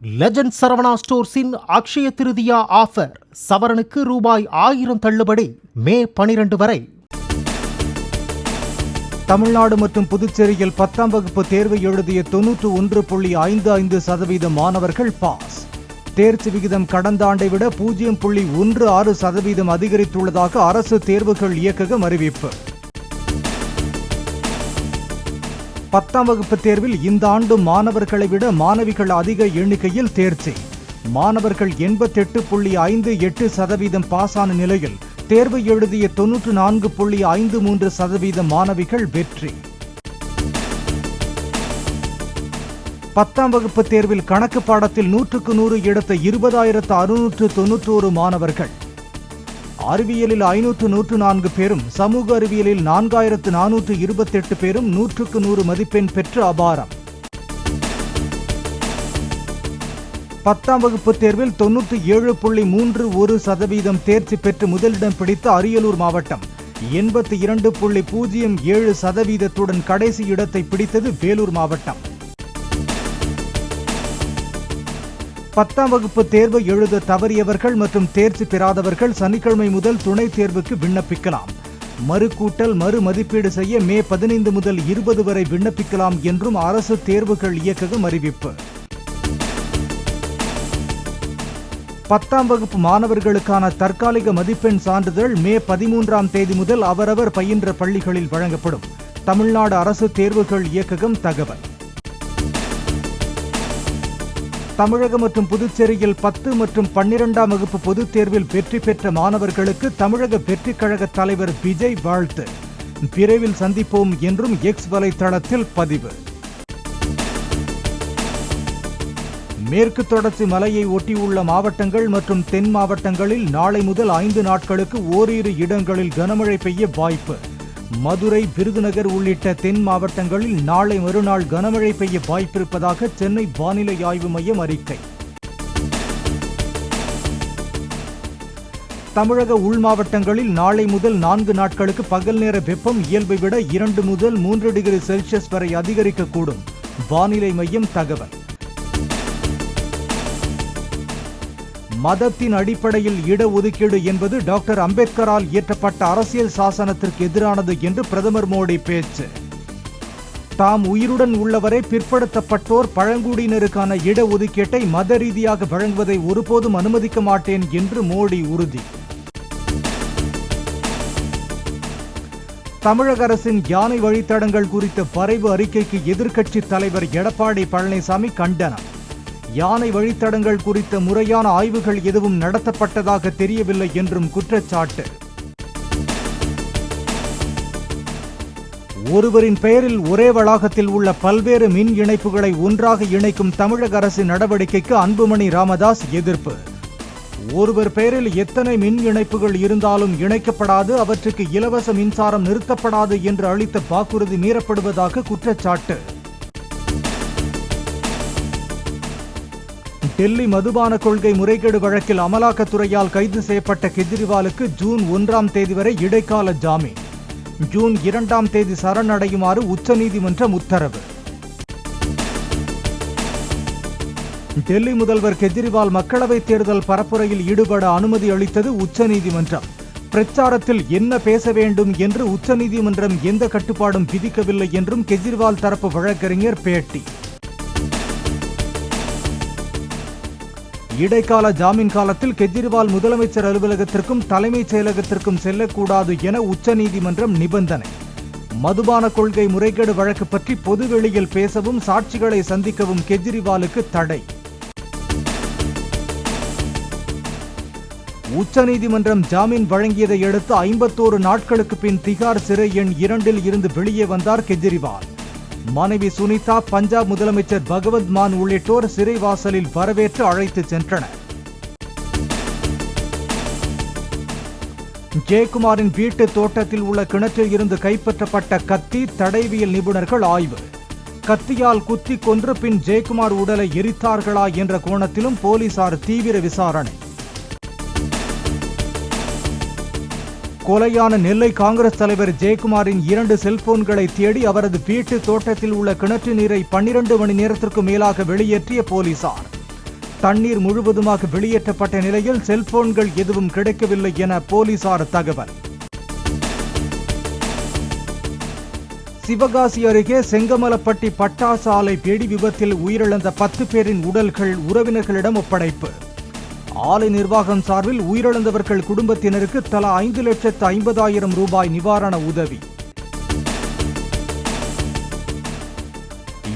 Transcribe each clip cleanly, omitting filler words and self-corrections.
Legend Saravana ஸ்டோர்ஸின் Akshaya Tritiya offer சவரனுக்கு ரூபாய் 1000 தள்ளுபடி மே 12 வரை. தமிழ்நாடு மற்றும் புதுச்சேரியில் 10ஆம் வகுப்பு தேர்வு எழுதிய 91.55% மாணவர்கள் பாஸ். தேர்ச்சி விகிதம் கடந்த ஆண்டை விட 0.16% அதிகரித்துள்ளதாக அரசு தேர்வுகள் இயக்ககம் அறிவிப்பு. 10ஆம் வகுப்பு தேர்வில் இந்த ஆண்டு மாணவர்களை விட மாணவிகள் அதிக எண்ணிக்கையில் தேர்ச்சி. மாணவர்கள் 88.58% பாஸான நிலையில் தேர்வு எழுதிய 94.53% மாணவிகள் வெற்றி. 10ஆம் வகுப்பு தேர்வில் கணக்கு பாடத்தில் 100க்கு 100 எடுத்த 20,691 மாணவர்கள். அறிவியலில் 504 பேரும், சமூக அறிவியலில் 4428 பேரும் 100க்கு 100 மதிப்பெண் பெற்று அபாரம். 10ஆம் வகுப்பு தேர்வில் 97.31% தேர்ச்சி பெற்று முதலிடம் பிடித்த அரியலூர் மாவட்டம் 82.07% கடைசி இடத்தை பிடித்தது வேலூர் மாவட்டம். 10ஆம் வகுப்பு தேர்வு எழுத தவறியவர்கள் மற்றும் தேர்ச்சி பெறாதவர்கள் சனிக்கிழமை முதல் துணைத் தேர்வுக்கு விண்ணப்பிக்கலாம். மறுகூட்டல் மறு மதிப்பீடு செய்ய மே 15 முதல் 20 வரை விண்ணப்பிக்கலாம் என்றும் அரசு தேர்வுகள் இயக்ககம் அறிவிப்பு. 10ஆம் வகுப்பு மாணவர்களுக்கான தற்காலிக மதிப்பெண் சான்றிதழ் மே 13ஆம் தேதி முதல் அவரவர் பயின்ற பள்ளிகளில் வழங்கப்படும். தமிழ்நாடு அரசு தேர்வுகள் இயக்ககம் தகவல். தமிழகம் மற்றும் புதுச்சேரியில் 10 மற்றும் 12ஆம் வகுப்பு பொதுத் தேர்வில் வெற்றி பெற்ற மாணவர்களுக்கு தமிழக வெற்றிக் கழக தலைவர் விஜய் வாழ்த்து. விரைவில் சந்திப்போம் என்றும் எக்ஸ் வலைத்தளத்தில் பதிவு. மேற்கு தொடர்ச்சி மலையை ஒட்டியுள்ள மாவட்டங்கள் மற்றும் தென் மாவட்டங்களில் நாளை முதல் 5 நாட்களுக்கு ஓரிரு இடங்களில் கனமழை பெய்ய வாய்ப்பு. மதுரை, விருதுநகர் உள்ளிட்ட தென் மாவட்டங்களில் நாளை மறுநாள் கனமழை பெய்ய வாய்ப்பிருப்பதாக சென்னை வானிலை ஆய்வு மையம் அறிக்கை. தமிழக உள் மாவட்டங்களில் நாளை முதல் 4 நாட்களுக்கு பகல் நேர வெப்பம் இயல்பை விட 2 முதல் 3 டிகிரி செல்சியஸ் வரை அதிகரிக்கக்கூடும். வானிலை மையம் தகவல். மதத்தின் அடிப்படையில் இடஒதுக்கீடு என்பது டாக்டர் அம்பேத்கரால் இயற்றப்பட்ட அரசியல் சாசனத்திற்கு எதிரானது என்று பிரதமர் மோடி பேச்சு. தாம் உயிருடன் உள்ளவரை பிற்படுத்தப்பட்டோர் பழங்குடியினருக்கான இடஒதுக்கீட்டை மத ரீதியாக வழங்குவதை ஒருபோதும் அனுமதிக்க மாட்டேன் என்று மோடி உறுதி. தமிழக அரசின் யானை வழித்தடங்கள் குறித்த வரைவு அறிக்கைக்கு எதிர்க்கட்சி தலைவர் எடப்பாடி பழனிசாமி கண்டனம். யானை வழித்தடங்கள் குறித்த முறையான ஆய்வுகள் எதுவும் நடத்தப்பட்டதாக தெரியவில்லை என்றும் குற்றச்சாட்டு. ஒருவரின் பெயரில் ஒரே வளாகத்தில் உள்ள பல்வேறு மின் இணைப்புகளை ஒன்றாக இணைக்கும் தமிழக அரசின் நடவடிக்கைக்கு அன்புமணி ராமதாஸ் எதிர்ப்பு. ஒருவர் பெயரில் எத்தனை மின் இணைப்புகள் இருந்தாலும் இணைக்கப்படாது, அவற்றுக்கு இலவச மின்சாரம் நிறுத்தப்படாது என்று அளித்த வாக்குறுதி மீறப்படுவதாக குற்றச்சாட்டு. டெல்லி மதுபான கொள்கை முறைகேடு வழக்கில் அமலாக்கத்துறையால் கைது செய்யப்பட்ட கெஜ்ரிவாலுக்கு ஜூன் 1ஆம் தேதி வரை இடைக்கால ஜாமீன். ஜூன் 2ஆம் தேதி சரணடையுமாறு உச்சநீதிமன்றம் உத்தரவு. டெல்லி முதல்வர் கெஜ்ரிவால் மக்களவைத் தேர்தல் பரப்புரையில் ஈடுபட அனுமதி அளித்தது உச்சநீதிமன்றம். பிரச்சாரத்தில் என்ன பேச வேண்டும் என்று உச்சநீதிமன்றம் எந்த கட்டுப்பாடும் விதிக்கவில்லை என்றும் கெஜ்ரிவால் தரப்பு வழக்கறிஞர் பேட்டி. இடைக்கால ஜாமீன் காலத்தில் கெஜ்ரிவால் முதலமைச்சர் அலுவலகத்திற்கும் தலைமைச் செயலகத்திற்கும் செல்லக்கூடாது என உச்சநீதிமன்றம் நிபந்தனை. மதுபான கொள்கை முறைகேடு வழக்கு பற்றி பொதுவெளியில் பேசவும் சாட்சிகளை சந்திக்கவும் கெஜ்ரிவாலுக்கு தடை. உச்சநீதிமன்றம் ஜாமீன் வழங்கியதை அடுத்து 51 நாட்களுக்கு பின் திகார் சிறை எண் 2இல் இருந்து வெளியே வந்தார் கெஜ்ரிவால். மனைவி சுனிதா, பஞ்சாப் முதலமைச்சர் பகவத் மான் உள்ளிட்டோர் சிறைவாசலில் வரவேற்று அழைத்து சென்றனர். ஜெயக்குமாரின் வீட்டு தோட்டத்தில் உள்ள கிணற்றில் இருந்து கைப்பற்றப்பட்ட கத்தி தடயவியல் நிபுணர்கள் ஆய்வு. கத்தியால் குத்தி கொன்று பின் ஜெயக்குமார் உடலை எரித்தார்களா என்ற கோணத்திலும் போலீசார் தீவிர விசாரணை. கொலையான நெல்லை காங்கிரஸ் தலைவர் ஜெயக்குமாரின் 2 செல்போன்களை தேடி அவரது வீட்டு தோட்டத்தில் உள்ள கிணற்று நீரை 12 மணி நேரத்திற்கு மேலாக வெளியேற்றிய போலீசார். தண்ணீர் முழுவதுமாக வெளியேற்றப்பட்ட நிலையில் செல்போன்கள் எதுவும் கிடைக்கவில்லை என போலீசார் தகவல். சிவகாசி அருகே செங்கமலப்பட்டி பட்டாசு ஆலை வெடி விபத்தில் உயிரிழந்த 10 பேரின் உடல்கள் உறவினர்களிடம் ஒப்படைப்பு. ஆலை நிர்வாகம் சார்பில் உயிரிழந்தவர்கள் குடும்பத்தினருக்கு தலா 5,50,000 ரூபாய் நிவாரண உதவி.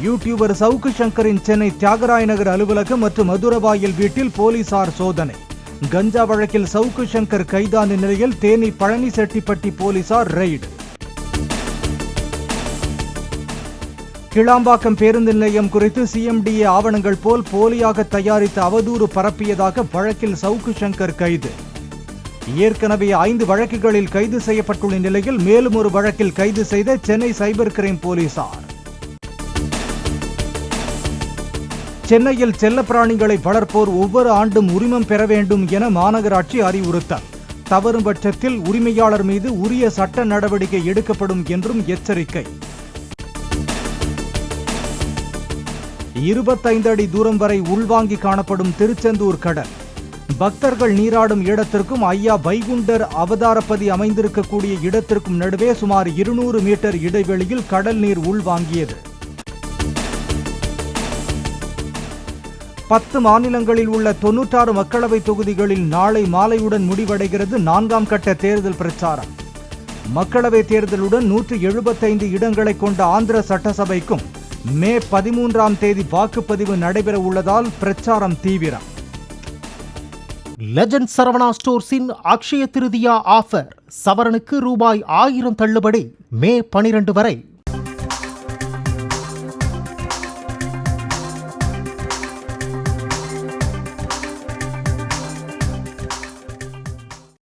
யூடியூபர் சவுக்கு சங்கரின் சென்னை தியாகராய நகர் அலுவலகம் மற்றும் மதுரவாயல் வீட்டில் போலீசார் சோதனை. கஞ்சா வழக்கில் சவுக்கு சங்கர் கைதான நிலையில் தேனி பழனிசெட்டிப்பட்டி போலீசார் ரெய்டு. கிளாம்பாக்கம் பேருந்து நிலையம் குறித்து சிஎம்டிஏ ஆவணங்கள் போல் போலியாக தயாரித்து அவதூறு பரப்பியதாக வழக்கில் சவுக்கு சங்கர் கைது. ஏற்கனவே 5 வழக்குகளில் கைது செய்யப்பட்டுள்ள நிலையில் மேலும் ஒரு வழக்கில் கைது செய்த சென்னை சைபர் கிரைம் போலீசார். சென்னையில் செல்லப்பிராணிகளை வளர்ப்போர் ஒவ்வொரு ஆண்டும் உரிமம் பெற வேண்டும் என மாநகராட்சி அறிவுறுத்தல். தவறும் பட்சத்தில் உரிமையாளர் மீது உரிய சட்ட நடவடிக்கை எடுக்கப்படும் என்றும் எச்சரிக்கை. 25 அடி தூரம் வரை உள்வாங்கி காணப்படும் திருச்செந்தூர் கடல். பக்தர்கள் நீராடும் இடத்திற்கும் ஐயா வைகுண்டர் அவதாரப்பதி அமைந்திருக்கக்கூடிய இடத்திற்கும் நடுவே சுமார் 200 மீட்டர் இடைவெளியில் கடல் நீர் உள்வாங்கியது. 10 மாநிலங்களில் உள்ள 96 மக்களவை தொகுதிகளில் நாளை மாலையுடன் முடிவடைகிறது 4ஆம் கட்ட தேர்தல் பிரச்சாரம். மக்களவை தேர்தலுடன் 175 இடங்களை கொண்ட ஆந்திர சட்டசபைக்கும் மே 13ஆம் தேதி வாக்குப்பதிவு நடைபெற உள்ளதால் பிரச்சாரம் தீவிரம். லெஜண்ட் சரவணா ஸ்டோர்ஸின் அக்ஷய திருதியா ஆஃபர். சவரனுக்கு ரூபாய் 1000 தள்ளுபடி மே 12 வரை.